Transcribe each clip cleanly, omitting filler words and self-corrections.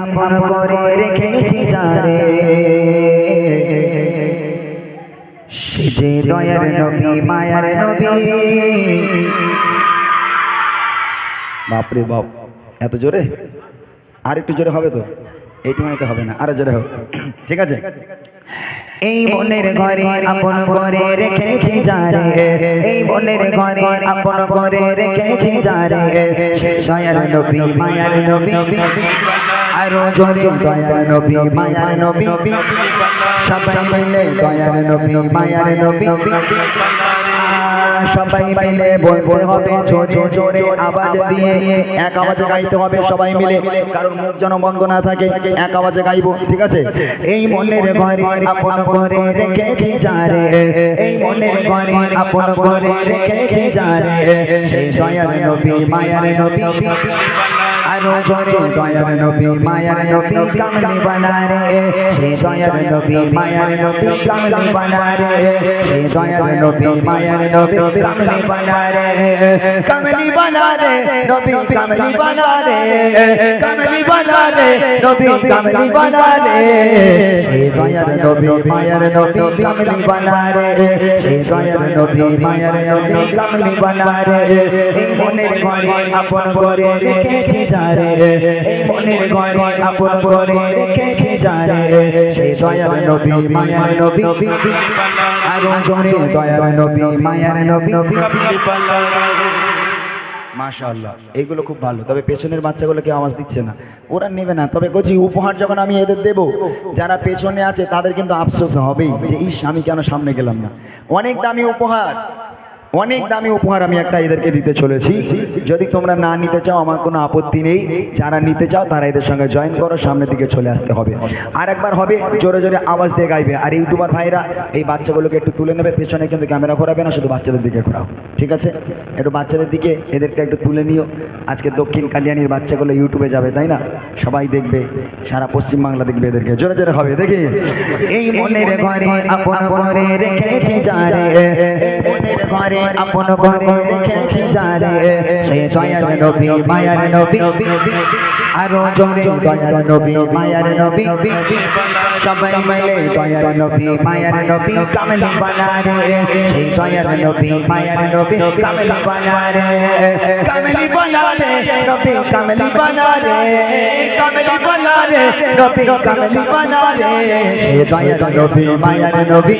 আপন করে রেখেছি যারে সে যে দয়ার নবী মায়ার নবী। বাপরে বাপ, এত জোরে? আর একটু জোরে হবে তো? এইটুকুনিতে হবে না, আরো জোরে হবে, ঠিক আছে? এই মনের ঘরে আপন করে রেখেছি যারে, এই মনের ঘরে আপন করে রেখেছি যারে সে দয়ার নবী মায়ার নবী। আরো জোরে দয়ার নবী মায়ার নবী, সবাই মিলে দয়ার নবী মায়ার নবী। সবাই মিলে বলতে হবে জোরে জোরে আওয়াজ দিয়ে, এক আওয়াজে গাইতে হবে সবাই মিলে, কারণ মুখ যেন বন্ধ না থাকে, এক আওয়াজে গাইবো, ঠিক আছে? এই মনের ঘরে আপন করে রেখেছি যারে, এই মনের ঘরে আপন করে রেখেছি যারে সেই দয়ার নবী মায়ার নবী। আরো জোরে দয়ার নবী মায়ার নবী কামলি বানা রে, সেই দয়ার নবী মায়ার নবী কামলি বানা রে, সেই দয়ার নবী মায়ার নবী কামলি বানা রে, কামলি বানা রে নবী কামলি বানা রে, কামলি বানা রে নবী কামলি বানা রে, সেই দয়ার নবী মায়ার নবী কামলি বানা রে, সেই দয়ার নবী মায়ার নবী কামলি বানা রে। এই মনের ঘরে আপন করে রেখেছি যারে, এই মনের ঘরে আপন করে রেখেছি যারে সেই দয়ার নবী মায়ার নবী। আরো জোরে দয়ার নবী মায়ার নবী। মাশাআল্লাহ, এইগুলো খুব ভালো, তবে পেছনের বাচ্চাগুলোকে আওয়াজ দিচ্ছে না, ওরা নেবে না। তবে বলছি উপহার যখন আমি এদের দেব, যারা পেছনে আছে তাদের কিন্তু আফসোস হবেই যে ইস আমি কেন সামনে গেলাম না। অনেক দামি উপহার, অনেক দামি উপহার আমি একটা এদেরকে দিতে চলেছি। যদি তোমরা না নিতে চাও আমার কোনো আপত্তি নেই, যারা নিতে চাও তারা এদের সঙ্গে জয়েন করো, সামনের দিকে চলে আসতে হবে। আর একবার হবে, জোরে জোরে আওয়াজ দিয়ে গাইবে। আর ইউটিউবার ভাইরা এই বাচ্চাগুলোকে একটু তুলে নেবে, পেছনে কিন্তু ক্যামেরা ঘোরাবে না, শুধু বাচ্চাদের দিকে ঘোরাও, ঠিক আছে? একটু বাচ্চাদের দিকে এদেরকে একটু তুলে নিও। আজকে দক্ষিণ কালিয়ানির বাচ্চাগুলো ইউটিউবে যাবে, তাই না? সবাই দেখবে, সারা পশ্চিমবাংলা দেখবে এদেরকে। জোরে জোরে হবে, দেখি। এই মনের ঘরে আপন করে রেখেছি যারে, এই মনের ঘরে আপন করে রেখেছি যারে সেই দয়ার নবী মায়ার নবী। আরো জোরে দয়ার নবী মায়ার নবী, সবাই মিলে দয়ার নবী মায়ার নবী কামলি বানা রে, সেই দয়ার নবী মায়ার নবী কামলি বানা রে, কামলি বানা রে নবী কামলি বানা রে, কামলি বানা রে নবী কামলি বানা রে সেই দয়ার নবী মায়ার নবী।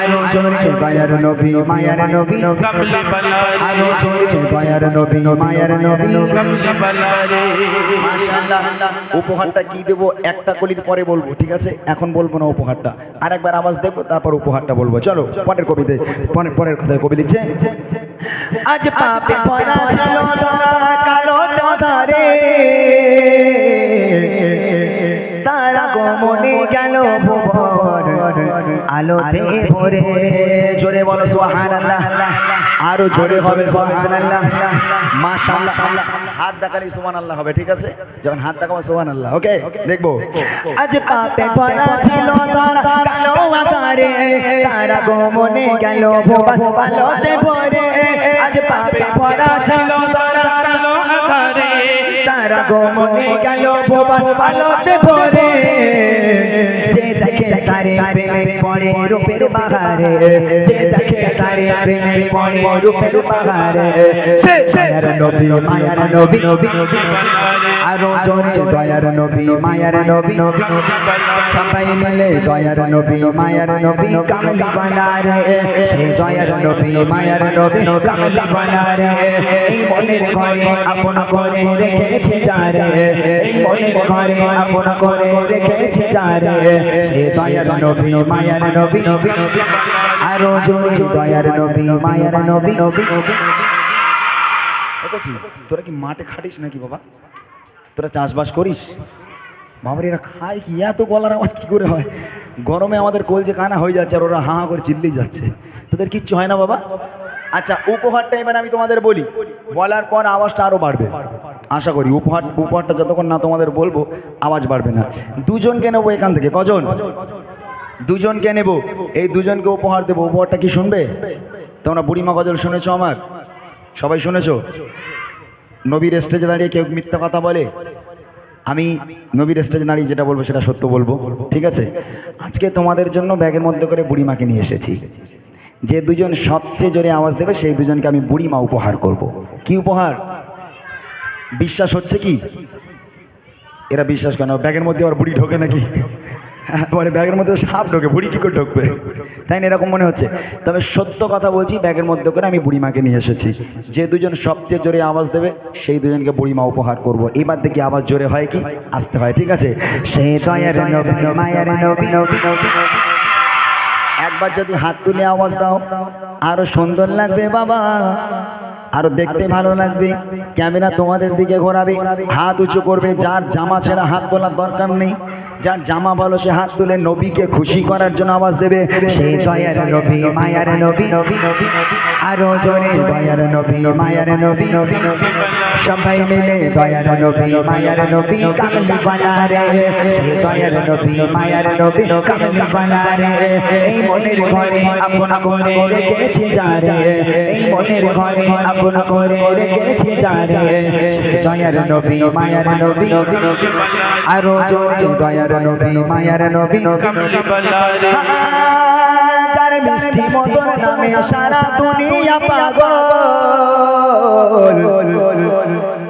আরো জোরে দয়ার নবী মায়ার নবী কামলি বানা রে, আরো জোরে দয়ার নবী মায়ার নবী কামলি বানা রে। মাশাআল্লাহ, উপহারটা কি দেব একটা কলির পরে বলবো, ঠিক আছে? এখন বলবো না উপহারটা, আর একবার আওয়াজ দেখবো তারপর উপহারটা বলবো। চলো পরের কবিতে, পরের কথায় কবি লিখছে, আজ পাপে ভরা ছিল ধরা কালো ধরে, তারা গমনে গেল ভুবন আলোতে ভরে। জোরে বলো সুবহানাল্লাহ, আরো জোরে হবে সুবহানাল্লাহ। মাশাআল্লাহ, হাত দেখালে সুবহানাল্লাহ হবে, ঠিক আছে? যখন হাত দেখাবো সুবহানাল্লাহ, ওকে? দেখবো, আজ পাপে ভরা ছিল ধরা কালো আকারে, তারা গমনে গেল ভুবন আলোতে ভরে। আজ পাপে ভরা ছিল ধরা কালো আকারে, তারা গমনে গেল ভুবন আলোতে ভরে। যে দেখে তারে প্রেমে পড়ে রূপের বাহারে, যে দেখে তারে প্রেমে পড়ে রূপের বাহারে সে দয়ার নবী মায়ার নবী। আরো জোরে দয়ার নবী মায়ার নবী, সবাই মিলে দয়ার নবী মায়ার নবী কামলি বানা রে, সেই দয়ার নবী মায়ার নবী কামলি বানা রে। এই মনের ঘরে আপন করে রেখেছি যারে, এই মনের ঘরে আপন করে রেখেছি যারে সেই দয়ার নবী মায়ার নবী। আরো জোরে দয়ার নবী মায়ার নবী। তোরা কি মাঠে খাটিস নাকি বাবা? তোরা চাষবাস করিস? বাবার এরা খায় কি? এত গলার আওয়াজ কি করে হয়? গরমে আমাদের কলজে কানা হয়ে যাচ্ছে, আর ওরা হা হা করে চিল্লেই যাচ্ছে। তোদের কিচ্ছু হয় না বাবা? আচ্ছা, উপহারটা এবার আমি তোমাদের বলি, বলার পর আওয়াজটা আরো বাড়বে আশা করি। উপহারটা যতক্ষণ না তোমাদের বলবো আওয়াজ বাড়বে না। দুজনকে নেবো এখান থেকে, কজন? দুজনকে নেব, এই দুজনকে উপহার দেবো। উপহারটা কি শুনবে তোমরা? বুড়িমা গজল শুনেছো আমার? সবাই শুনেছো? নবীর স্টেজে দাঁড়িয়ে কেউ মিথ্যা কথা বলে? আমি নবীর স্টেজে দাঁড়িয়ে যেটা বলবো সেটা সত্য বলবো, ঠিক আছে? আজকে তোমাদের জন্য ব্যাগের মধ্যে করে বুড়িমাকে নিয়ে এসেছি। যে দুজন সবচেয়ে জোরে আওয়াজ দেবে সেই দুজনকে আমি বুড়িমা উপহার করব। কি উপহার? বিশ্বাস হচ্ছে কি? এরা বিশ্বাস করে না, ব্যাগের মধ্যে আবার বুড়ি ঢোকে নাকি? মানে ব্যাগের মধ্যে সাপ ঢোকে, বুড়ি কী করে ঢুকবে? তাই না, এরকম মনে হচ্ছে। তবে সত্য কথা বলছি, ব্যাগের মধ্যে করে আমি বুড়িমাকে নিয়ে এসেছি। যে দুজন সবচেয়ে জোরে আওয়াজ দেবে সেই দুজনকে বুড়িমা উপহার করব। এবার দেখি আওয়াজ জোরে হয় কি আসতে হয়, ঠিক আছে? সে দয়ার নবী মায়ার নবী নবী নবী। একবার যদি হাত তুলে আওয়াজ দাও আরো সুন্দর লাগবে বাবা, আরো দেখতে ভালো লাগবে। ক্যামেরা তোমাদের দিকে ঘোরাবে, হাত উঁচু করবে। যার জামা ছেঁড়া হাত তোলার দরকার নেই, যার জামা ভালো সে হাত তুলে নবীকে খুশি করার জন্য আওয়াজ দেবে। সেই দয়ার নবী মায়ার নবী নবী নবী, আরো জোরে দয়ার নবী মায়ার নবী নবী নবী। সবাই মিলে দয়ার নবী মায়ার নবী কামলি বানা রে। সেই দয়ার নবী মায়ার নবী কামলি বানা রে। এই মনের ঘরে আপন করে রেখেছি যারে, এই মনের ঘরে আপন করে রেখেছি যারে। সেই দয়ার নবী মায়ার নবী নবী নবী, আরো জোরে দয়ার নবী মায়ার নবী নবী। তার মিষ্টি মধুর নামে সারা দুনিয়া পাগল।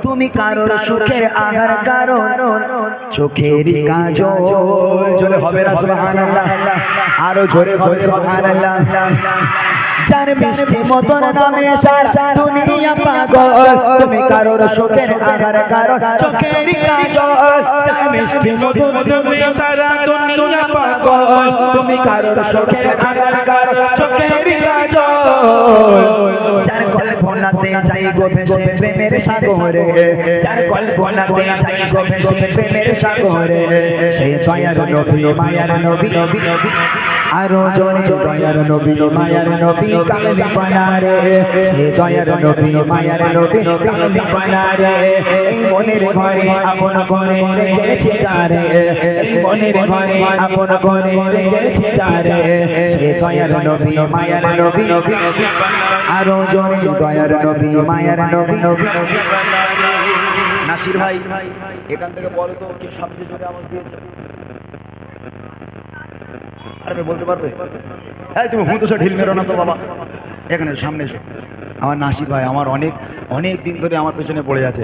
তুমি কারোর সুখের আহার কারণ, চোখের কাজল। জোরে হবে না সুবহানাল্লাহ? আরো জোরে হবে সুবহানাল্লাহ। যার মিষ্টি মধুর নামে সারা দুনিয়া পাগল। তুমি কারোর সুখের আহার কারণ, চোখের কাজল। যার মিষ্টি মধুর নামে সারা দুনিয়া পাগল। তুমি কারোর সুখের আহার কারণ, চোখের কাজল। যার কল্পনাতে যাই গো ভেসে প্রেমের সাগরে, যার কল্পনাতে যাই গো ভেসে প্রেমের সাগরে। সেই দয়ার নবী মায়ার নবী নবী নবী, আরো জোরে দয়ার নবী মায়ার নবী কামলি বানা রে। সেই দয়ার নবী মায়ার নবী কামলি বানা রে। এই মনের ঘরে আপন করে রেখেছি যারে, এই মনের ঘরে আপন করে রেখেছি যারে। সেই দয়ার নবী মায়ার নবী নবী, আরো জোরে দয়ার নবী মায়ার নবী নবী। নাসির ভাই এখান থেকে বলো তো কে সবচেয়ে জোরে আওয়াজ দিয়েছে? আরে বলতে পারবে? হ্যাঁ, তুমি হুঁ তো সে ঢিল মেরো না তো বাবা, এখানে সামনে এসো। আমার নাসির ভাই আমার অনেক দিন ধরে আমার পেছনে পড়ে আছে।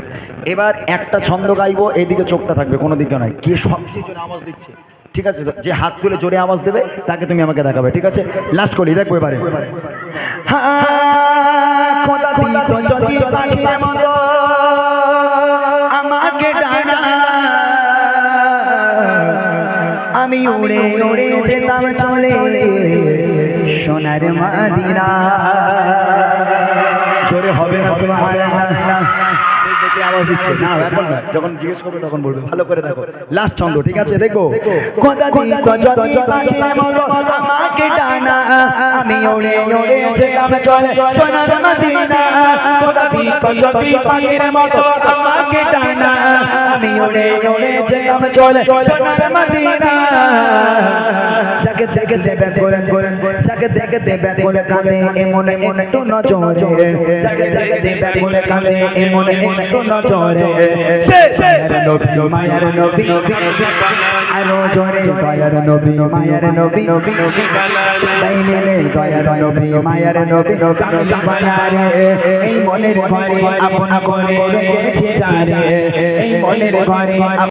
এবার একটা ছন্দ গাইবো, এইদিকে চোখটা থাকবে, কোনো দিকে নয়। কে সবচেয়ে জোরে আওয়াজ দিচ্ছে, ঠিক আছে? যে হাত তুলে জোরে আওয়াজ দেবে তাকে তুমি আমাকে দেখাবে, ঠিক আছে? লাস্ট করি, দেখবো এবারে। আমাকে ডানা, আমি উড়ে উড়ে যেতাম চলে সোনার মদিনা। জোরে হবে না সুবহানাল্লাহ? আওয়াজ দিচ্ছে না এখন না, যখন জিজ্ঞেস করবে তখন বলবে। ভালো করে দেখো, লাস্ট ছন্দ, ঠিক আছে? দেখো। আমাকে ডানা, আমি উড়ে উড়ে যেতাম চলে সোনার মদিনা। পাখির মতো আমাকে ডানা, আমি উড়ে উড়ে যেতাম চলে সোনার মদিনা। যাকে দেখে দেবে গোলেন গোলেন, যাকে দেখে দেবে গোলে কাঁদে এমন এমন একটু নজরে, যাকে দেখে দেবে গোলে কাঁদে এমন এমন একটু নজরে। নবী মায়ার নবী নবী, আরো জোরে দয়ার নবী মায়ার নবী নবী নবী। সবাই মিলে দয়ার নবী মায়ার নবী কামলি বানা রে। এই মনের ঘরে আপন করে রেখেছি যারে, এই মনের ঘরে